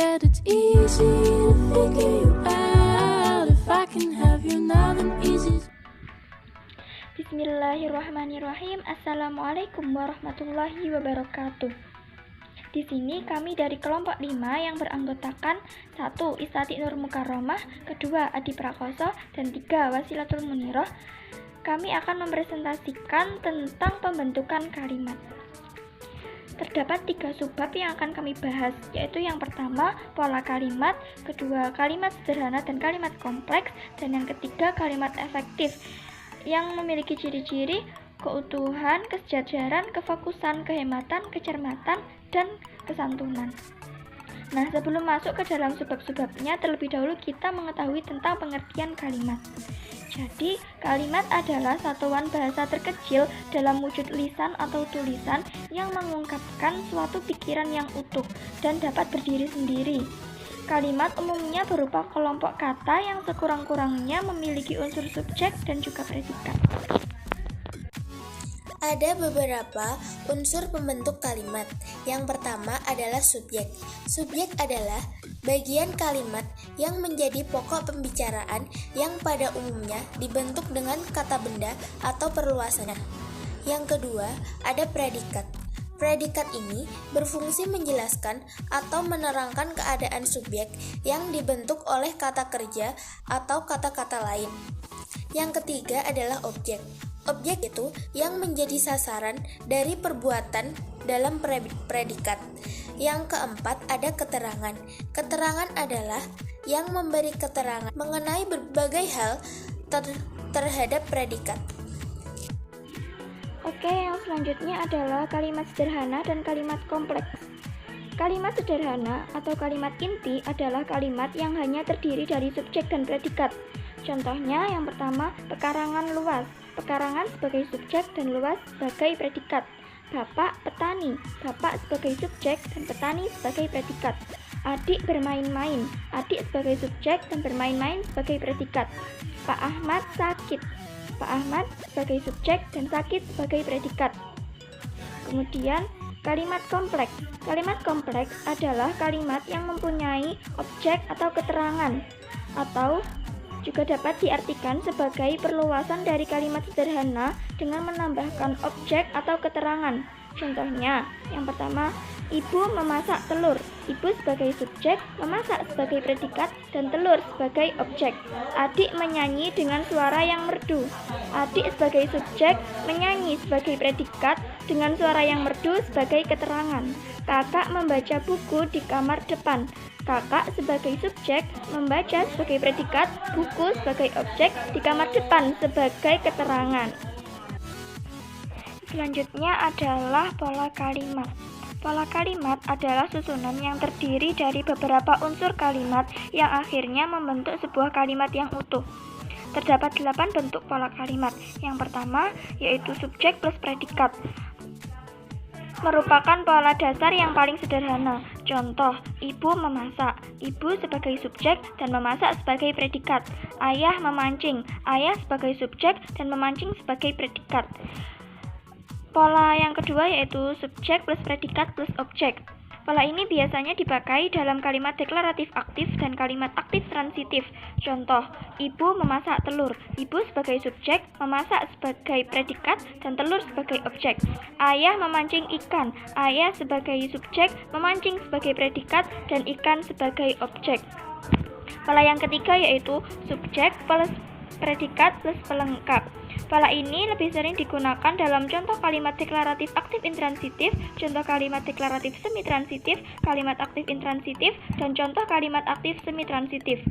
that it's easy to figure you out. If I can have you now, then easy. Bismillahirrahmanirrahim. Assalamualaikum warahmatullahi wabarakatuh. Di sini kami dari kelompok 5 yang beranggotakan 1. Istati Nur Mukarramah, 2. Adi Prakoso, dan 3. Wasilatul Muniroh. Kami akan mempresentasikan tentang pembentukan kalimat. Terdapat 3 subbab yang akan kami bahas, yaitu yang pertama pola kalimat, kedua kalimat sederhana dan kalimat kompleks, dan yang ketiga kalimat efektif yang memiliki ciri-ciri keutuhan, kesejajaran, kefokusan, kehematan, kecermatan, dan kesantunan. Nah, sebelum masuk ke dalam subbab-subbabnya, terlebih dahulu kita mengetahui tentang pengertian kalimat. Jadi, kalimat adalah satuan bahasa terkecil dalam wujud lisan atau tulisan yang mengungkapkan suatu pikiran yang utuh dan dapat berdiri sendiri. Kalimat umumnya berupa kelompok kata yang sekurang-kurangnya memiliki unsur subjek dan juga predikat. Ada beberapa unsur pembentuk kalimat. Yang pertama adalah subjek. Subjek adalah bagian kalimat yang menjadi pokok pembicaraan yang pada umumnya dibentuk dengan kata benda atau perluasannya. Yang kedua, ada predikat. Predikat ini berfungsi menjelaskan atau menerangkan keadaan subjek yang dibentuk oleh kata kerja atau kata-kata lain. Yang ketiga adalah objek. Objek itu yang menjadi sasaran dari perbuatan dalam predikat. Yang keempat ada keterangan. Keterangan adalah yang memberi keterangan mengenai berbagai hal terhadap predikat. Oke, yang selanjutnya adalah kalimat sederhana dan kalimat kompleks. Kalimat sederhana atau kalimat inti adalah kalimat yang hanya terdiri dari subjek dan predikat. Contohnya yang pertama, pekarangan luas. Pekarangan sebagai subjek dan luas sebagai predikat. Bapak petani, bapak sebagai subjek dan petani sebagai predikat. Adik bermain-main, adik sebagai subjek dan bermain-main sebagai predikat. Pak Ahmad sakit, Pak Ahmad sebagai subjek dan sakit sebagai predikat. Kemudian kalimat kompleks. Kalimat kompleks adalah kalimat yang mempunyai objek atau keterangan, atau juga dapat diartikan sebagai perluasan dari kalimat sederhana dengan menambahkan objek atau keterangan. Contohnya, yang pertama, ibu memasak telur. Ibu sebagai subjek, memasak sebagai predikat, dan telur sebagai objek. Adik menyanyi dengan suara yang merdu. Adik sebagai subjek, menyanyi sebagai predikat, dengan suara yang merdu sebagai keterangan. Kakak membaca buku di kamar depan. Kakak sebagai subjek, membaca sebagai predikat, buku sebagai objek, di kamar depan sebagai keterangan. Selanjutnya adalah pola kalimat. Pola kalimat adalah susunan yang terdiri dari beberapa unsur kalimat yang akhirnya membentuk sebuah kalimat yang utuh. Terdapat 8 bentuk pola kalimat. Yang pertama yaitu subjek plus predikat. Merupakan pola dasar yang paling sederhana. Contoh, ibu memasak. Ibu sebagai subjek dan memasak sebagai predikat. Ayah memancing. Ayah sebagai subjek dan memancing sebagai predikat. Pola yang kedua yaitu subjek plus predikat plus objek. Pola ini biasanya dipakai dalam kalimat deklaratif aktif dan kalimat aktif transitif. Contoh, ibu memasak telur. Ibu sebagai subjek, memasak sebagai predikat, dan telur sebagai objek. Ayah memancing ikan. Ayah sebagai subjek, memancing sebagai predikat, dan ikan sebagai objek. Pola yang ketiga yaitu subjek plus predikat plus pelengkap. Pola ini lebih sering digunakan dalam contoh kalimat deklaratif aktif intransitif, contoh kalimat deklaratif semi-transitif, kalimat aktif intransitif, dan contoh kalimat aktif semi-transitif.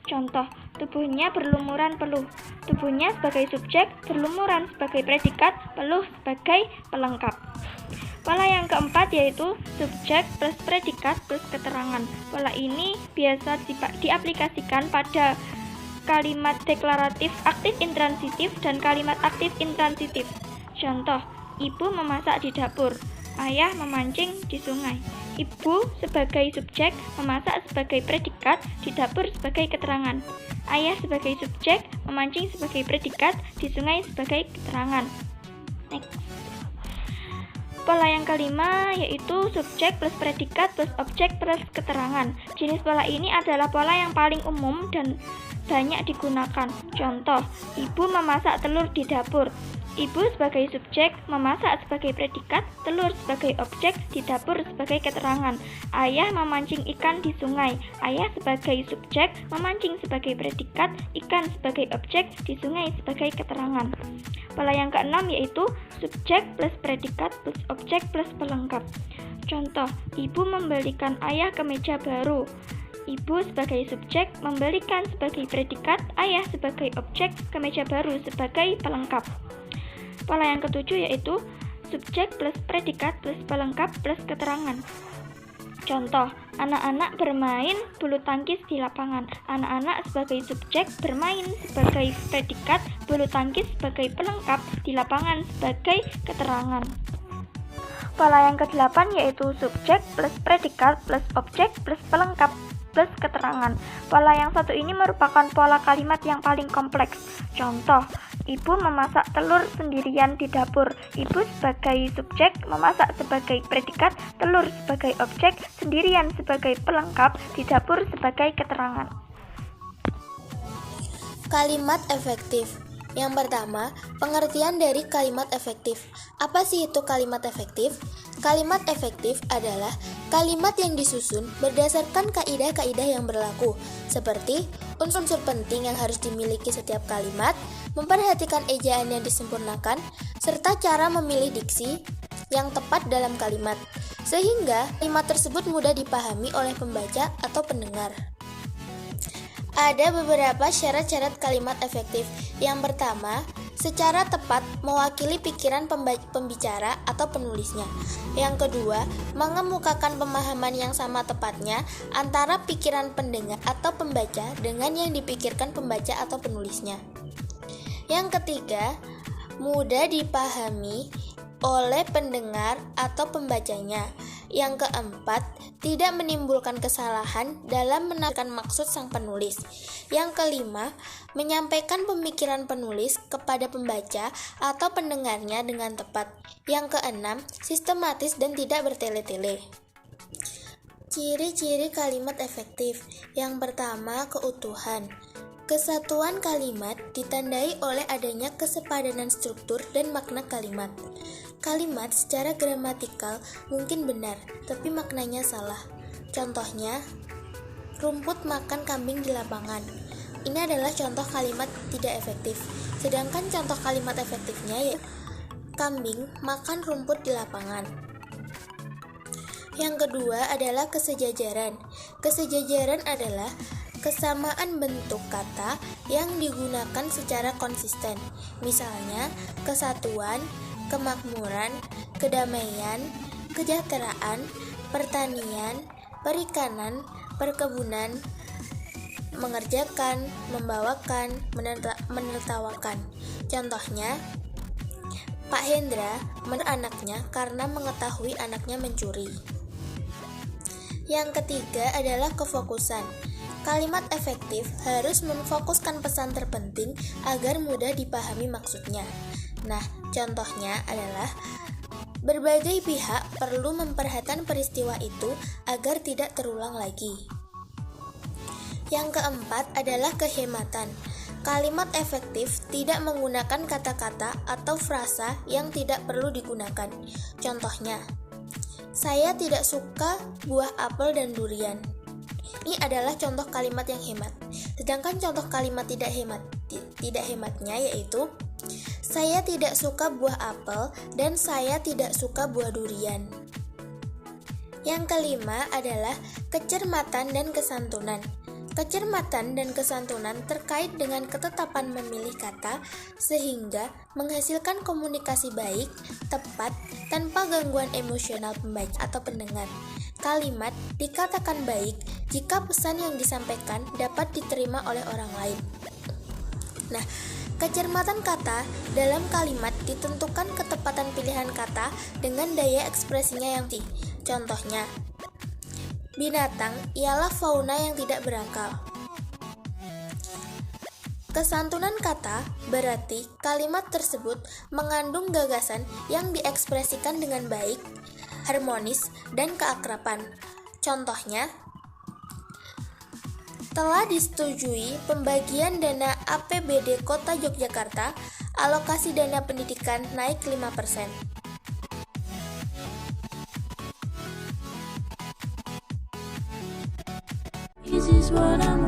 Contoh, tubuhnya berlumuran peluh. Tubuhnya sebagai subjek, berlumuran sebagai predikat, peluh sebagai pelengkap. Pola yang keempat yaitu subjek plus predikat plus keterangan. Pola ini biasa diaplikasikan pada kalimat deklaratif aktif intransitif dan kalimat aktif intransitif. Contoh, ibu memasak di dapur. Ayah memancing di sungai. Ibu sebagai subjek, memasak sebagai predikat, di dapur sebagai keterangan. Ayah sebagai subjek, memancing sebagai predikat, di sungai sebagai keterangan. Next. Pola yang kelima yaitu subjek plus predikat plus objek plus keterangan. Jenis pola ini adalah pola yang paling umum dan banyak digunakan. Contoh, ibu memasak telur di dapur. Ibu sebagai subjek, memasak sebagai predikat, telur sebagai objek, di dapur sebagai keterangan. Ayah memancing ikan di sungai. Ayah sebagai subjek, memancing sebagai predikat, ikan sebagai objek, di sungai sebagai keterangan. Pola yang keenam yaitu subjek plus predikat plus objek plus pelengkap. Contoh, ibu membelikan ayah kemeja baru. Ibu sebagai subjek, membelikan sebagai predikat, ayah sebagai objek, kemeja baru sebagai pelengkap. Pola yang ketujuh yaitu subjek plus predikat plus pelengkap plus keterangan. Contoh, anak-anak bermain bulu tangkis di lapangan. Anak-anak sebagai subjek bermain sebagai predikat, bulu tangkis sebagai pelengkap, di lapangan sebagai keterangan. Pola yang ke-8 yaitu subjek plus predikat plus objek plus pelengkap plus keterangan. Pola yang satu ini merupakan pola kalimat yang paling kompleks. Contoh, ibu memasak telur sendirian di dapur. Ibu sebagai subjek, memasak sebagai predikat, telur sebagai objek, sendirian sebagai pelengkap, di dapur sebagai keterangan. Kalimat efektif. Yang pertama, pengertian dari kalimat efektif. Apa sih itu kalimat efektif? Kalimat efektif adalah kalimat yang disusun berdasarkan kaidah-kaidah yang berlaku, seperti unsur-unsur penting yang harus dimiliki setiap kalimat, memperhatikan ejaan yang disempurnakan, serta cara memilih diksi yang tepat dalam kalimat, sehingga kalimat tersebut mudah dipahami oleh pembaca atau pendengar. Ada beberapa syarat-syarat kalimat efektif. Yang pertama, secara tepat mewakili pikiran pembicara atau penulisnya. Yang kedua, mengemukakan pemahaman yang sama tepatnya antara pikiran pendengar atau pembaca dengan yang dipikirkan pembaca atau penulisnya. Yang ketiga, mudah dipahami oleh pendengar atau pembacanya. Yang keempat, tidak menimbulkan kesalahan dalam menafsirkan maksud sang penulis. Yang kelima, menyampaikan pemikiran penulis kepada pembaca atau pendengarnya dengan tepat. Yang keenam, sistematis dan tidak bertele-tele. Ciri-ciri kalimat efektif. Yang pertama, keutuhan. Kesatuan kalimat ditandai oleh adanya kesepadanan struktur dan makna kalimat. Kalimat secara gramatikal mungkin benar, tapi maknanya salah. Contohnya, rumput makan kambing di lapangan. Ini adalah contoh kalimat tidak efektif. Sedangkan contoh kalimat efektifnya yaitu kambing makan rumput di lapangan. Yang kedua adalah kesejajaran. Kesejajaran adalah kesamaan bentuk kata yang digunakan secara konsisten. Misalnya, kesatuan, kemakmuran, kedamaian, kesejahteraan, pertanian, perikanan, perkebunan, mengerjakan, membawakan, menertawakan. Contohnya, Pak Hendra menegur anaknya karena mengetahui anaknya mencuri. Yang ketiga adalah kefokusan. Kalimat efektif harus memfokuskan pesan terpenting agar mudah dipahami maksudnya. Nah, contohnya adalah berbagai pihak perlu memperhatikan peristiwa itu agar tidak terulang lagi. Yang keempat adalah kehematan. Kalimat efektif tidak menggunakan kata-kata atau frasa yang tidak perlu digunakan. Contohnya, saya tidak suka buah apel dan durian. Ini adalah contoh kalimat yang hemat. Sedangkan contoh kalimat tidak hematnya yaitu saya tidak suka buah apel dan saya tidak suka buah durian. Yang kelima adalah kecermatan dan kesantunan. Kecermatan dan kesantunan terkait dengan ketetapan memilih kata sehingga menghasilkan komunikasi baik, tepat, tanpa gangguan emosional pembaca atau pendengar. Kalimat dikatakan baik jika pesan yang disampaikan dapat diterima oleh orang lain. Nah, kecermatan kata dalam kalimat ditentukan ketepatan pilihan kata dengan daya ekspresinya yang tinggi. Contohnya, binatang ialah fauna yang tidak berakal. Kesantunan kata berarti kalimat tersebut mengandung gagasan yang diekspresikan dengan baik, harmonis, dan keakraban. Contohnya, telah disetujui pembagian dana APBD Kota Yogyakarta, alokasi dana pendidikan naik 5%. This is what I'm